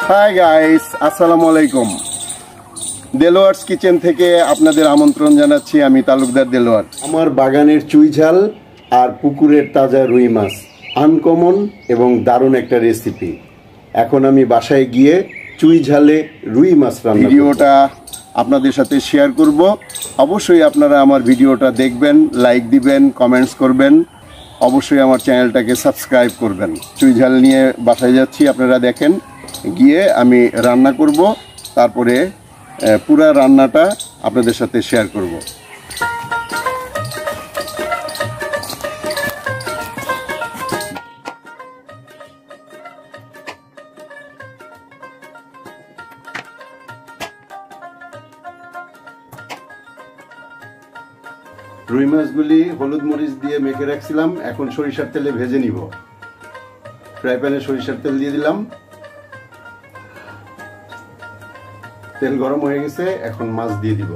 Hi guys, আসসালামু আলাইকুম। দেলোয়ার্স kitchen থেকে আপনাদের আমন্ত্রণ জানাচ্ছি। আমি তালুকদার দেলোয়ার। আমার বাগানের চুইঝাল আর পুকুরের তাজা রুই মাছ, আনকমন এবং দারুণ একটা রেসিপি। এখন আমি বাসায় গিয়ে চুইঝালে রুই মাছ রান্না ভিডিওটা আপনাদের সাথে শেয়ার করব। অবশ্যই আপনারা আমার ভিডিওটা দেখবেন, লাইক দিবেন, কমেন্টস করবেন, অবশ্যই আমার চ্যানেলটাকে সাবস্ক্রাইব করবেন। চুইঝাল নিয়ে বাসায় যাচ্ছি, আপনারা দেখেন। গিয়ে আমি রান্না করব, তারপরে পুরা রান্নাটা আপনাদের সাথে শেয়ার করব। রুই মাছগুলি হলুদ মরিচ দিয়ে মেখে রাখছিলাম, এখন সরিষার তেলে ভেজে নিব। ফ্রাই প্যানে সরিষার তেল দিয়ে দিলাম, তেল গরম হয়ে গেছে, এখন মাছ দিয়ে দিব।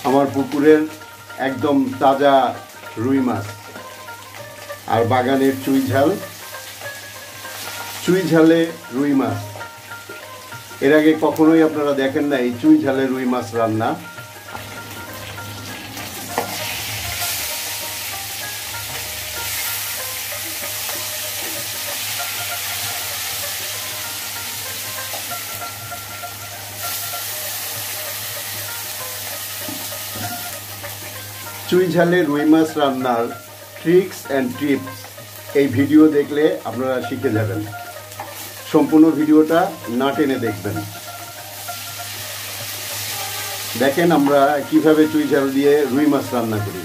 আমার পুকুরের একদম তাজা রুই মাছ আর বাগানের চুইঝালে রুই মাছ। এর আগে কখনোই আপনারা দেখেন না এই চুইঝালে রুই মাছ রান্না। চুইঝালে রুই মাছ রান্নার ট্রিক্স অ্যান্ড টিপস এই ভিডিও দেখলে আপনারা শিখে যাবেন। সম্পূর্ণ ভিডিওটা না টেনে দেখবেন। দেখেন আমরা কিভাবে চুইঝাল দিয়ে রুই মাছ রান্না করি।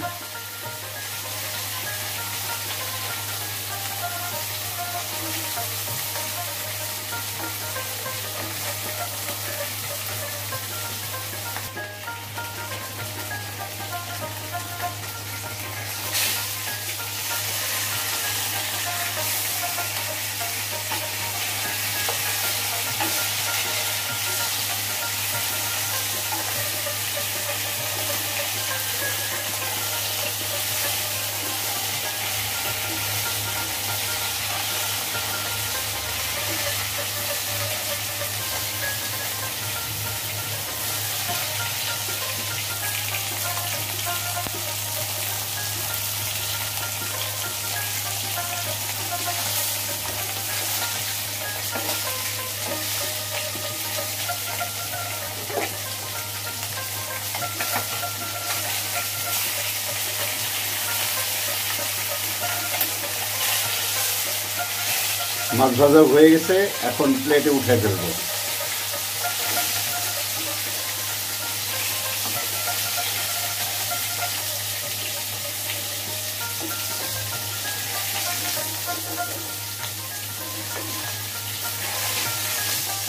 মাছ ভাজা হয়ে গেছে, এখন প্লেটে উঠে ফেলবো।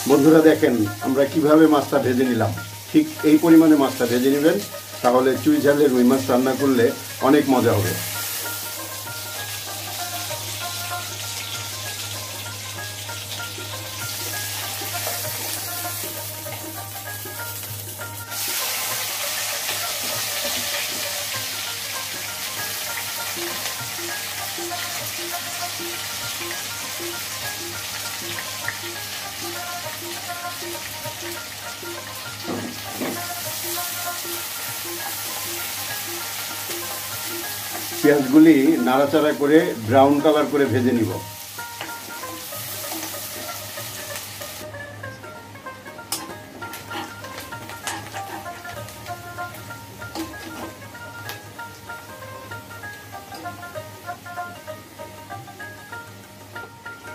বন্ধুরা দেখেন আমরা কিভাবে মাছটা ভেজে নিলাম। ঠিক এই পরিমাণে মাছটা ভেজে নেবেন, তাহলে চুইঝালে রুই মাছ রান্না করলে অনেক মজা হবে। পেঁয়াজগুলি নাড়াচাড়া করে ব্রাউন কালার করে ভেজে নিব।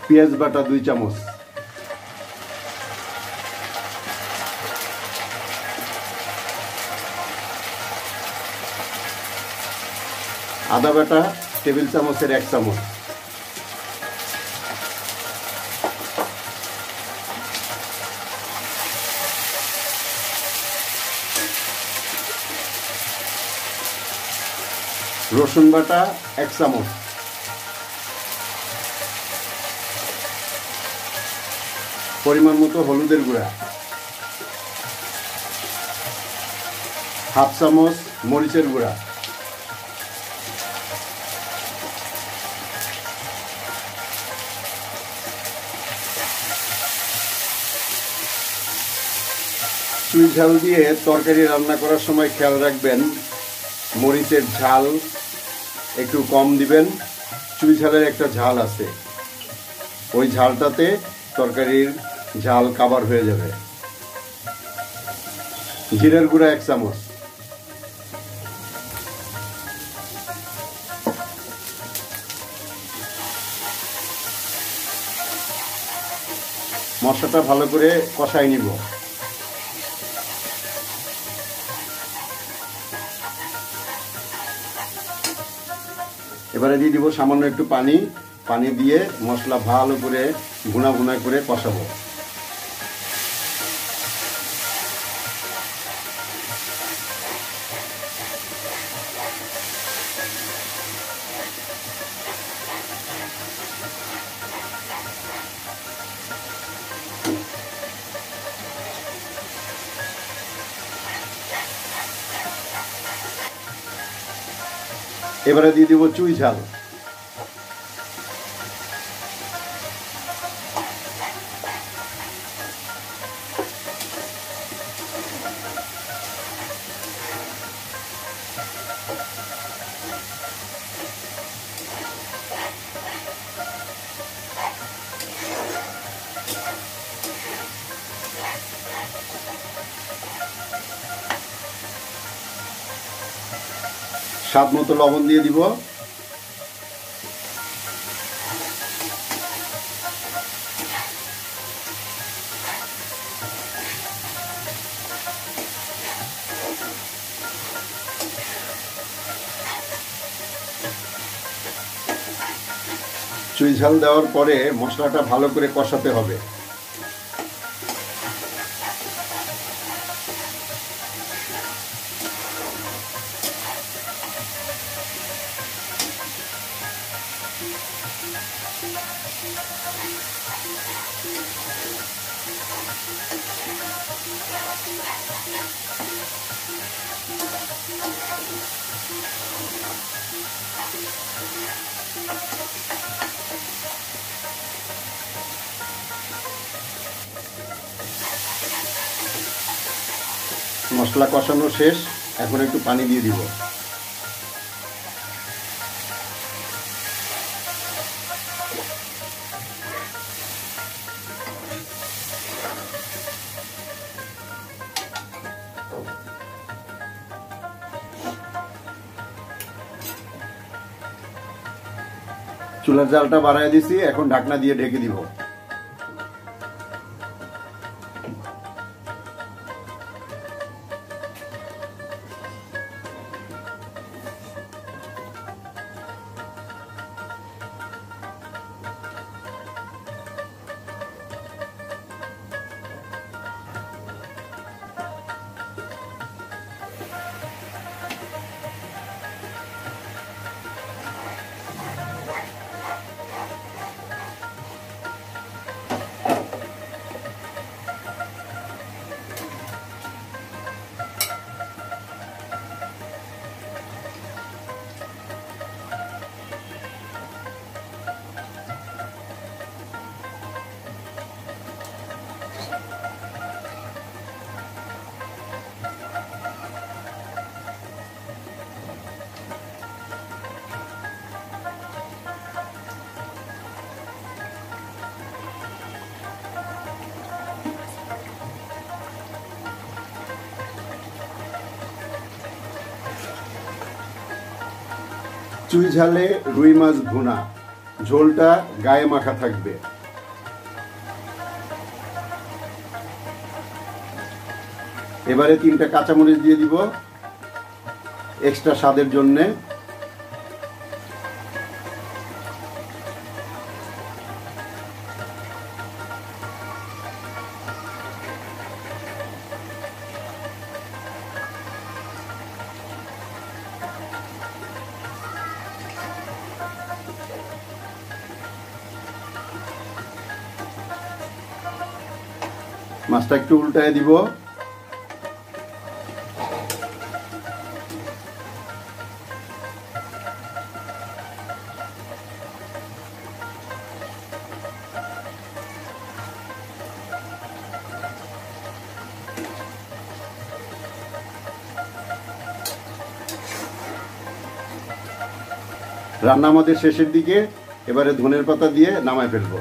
পেঁয়াজ বাটা 2 চামচ, আদা বাটা টেবিল চামচের 1 চামচ, রসুন বাটা 1 চামচ, পরিমাণ মতো হলুদের গুঁড়া, হাফ চামচ মরিচের গুঁড়া, চুই ঝাল দিয়ে তরকারি রান্না করার সময় খেয়াল রাখবেন মরিচের ঝাল একটু কম দিবেন। চুই ঝালের একটা ঝাল আছে, ওই ঝালটাতে তরকারির ঝাল কাভার হয়ে যাবে। জিরার গুঁড়া 1 চামচ, মশলাটা ভালো করে কষাই নিব। এবারে দিয়ে দিব সামান্য একটু পানি। পানি দিয়ে মশলা ভালো করে ভুনা ভুনা করে কষাবো। এবারে দিয়ে দিব চুই ঝাল। স্বাদ মতো লবণ দিয়ে দিব। চুই ঝাল দেওয়ার পরে মশলাটা ভালো করে কষাতে হবে। মশলা কষানো শেষ, এখন একটু পানি দিয়ে দিব। চুলার জালটা বাড়ায় দিছি, এখন ঢাকনা দিয়ে ঢেকে দিব। চুই ঝালে রুই মাছ ভুনা, ঝোলটা গায়ে মাখা থাকবে। এবারে 3টা কাঁচামরিচ দিয়ে দিব এক্সট্রা স্বাদের জন্যে। মাছটা একটু উল্টায় দিব। রান্না আমাদের শেষের দিকে, এবারে ধনের পাতা দিয়ে নামায় ফেলবো।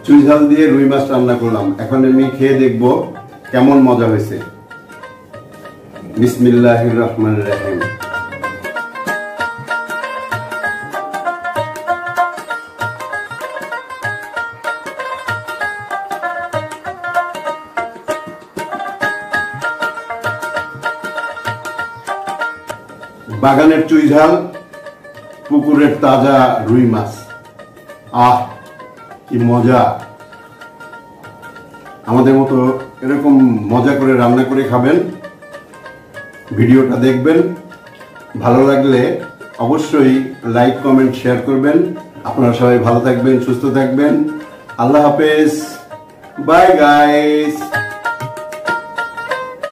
চুই ঝাল দিয়ে রুই মাছ রান্না করলাম, এখন আমি খেয়ে দেখব কেমন মজা হয়েছে। বিসমিল্লাহির রহমানির রহিম। বাগানের চুই ঝাল, পুকুরের তাজা রুই মাছ, আহ কি মজা! আমাদের মতো এরকম মজা করে রান্না করে খাবেন। ভিডিওটা দেখবেন, ভালো লাগলে অবশ্যই লাইক কমেন্ট শেয়ার করবেন। আপনারা সবাই ভালো থাকবেন, সুস্থ থাকবেন। আল্লাহ হাফেজ, বাই গাইস।